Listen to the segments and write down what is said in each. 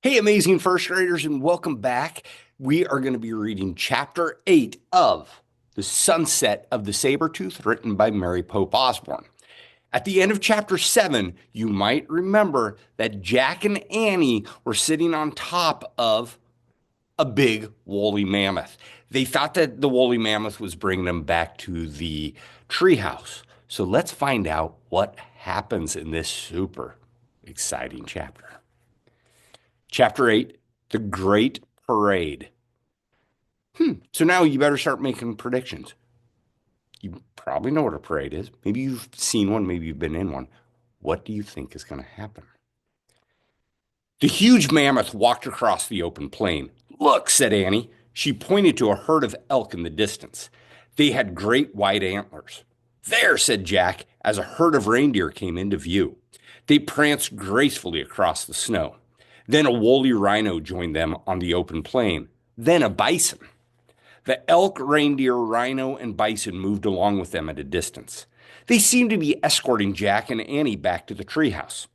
Hey, amazing first graders, and welcome back. We are going to be reading chapter 8 of The Sunset of the Sabertooth, written by Mary Pope Osborne. At the end of chapter 7, you might remember that Jack and Annie were sitting on top of a big woolly mammoth. They thought that the woolly mammoth was bringing them back to the treehouse. So let's find out what happens in this super exciting chapter. Chapter 8, The Great Parade. So now you better start making predictions. You probably know what a parade is. Maybe you've seen one, maybe you've been in one. What do you think is going to happen? The huge mammoth walked across the open plain. Look, said Annie. She pointed to a herd of elk in the distance. They had great white antlers. There, said Jack, as a herd of reindeer came into view. They pranced gracefully across the snow. Then a woolly rhino joined them on the open plain. Then a bison. The elk, reindeer, rhino, and bison moved along with them at a distance. They seemed to be escorting Jack and Annie back to the treehouse.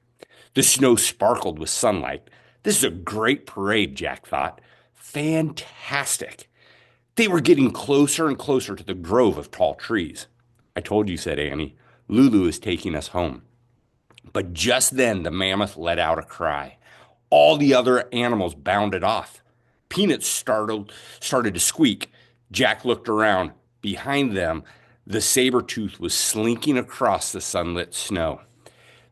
The snow sparkled with sunlight. This is a great parade, Jack thought. Fantastic. They were getting closer and closer to the grove of tall trees. I told you, said Annie. Lulu is taking us home. But just then the mammoth let out a cry. All the other animals bounded off. Peanuts started to squeak. Jack looked around. Behind them, the saber-tooth was slinking across the sunlit snow.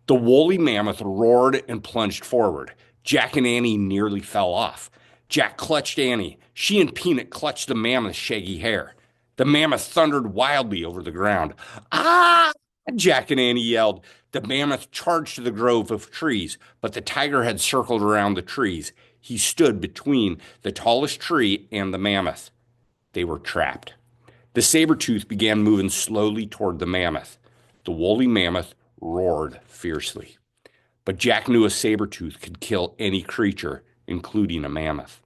The woolly mammoth roared and plunged forward. Jack and Annie nearly fell off. Jack clutched Annie. She and Peanut clutched the mammoth's shaggy hair. The mammoth thundered wildly over the ground. Ah! Jack and Annie yelled. The mammoth charged to the grove of trees, but the tiger had circled around the trees. He stood between the tallest tree and the mammoth. They were trapped. The saber-tooth began moving slowly toward the mammoth. The woolly mammoth roared fiercely. But Jack knew a saber-tooth could kill any creature, including a mammoth.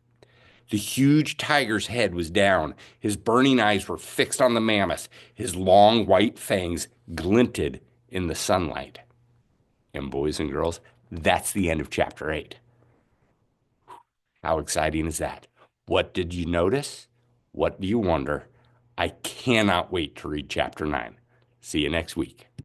The huge tiger's head was down. His burning eyes were fixed on the mammoth. His long white fangs glinted in the sunlight. And boys and girls, that's the end of chapter 8. How exciting is that? What did you notice? What do you wonder? I cannot wait to read chapter 9. See you next week.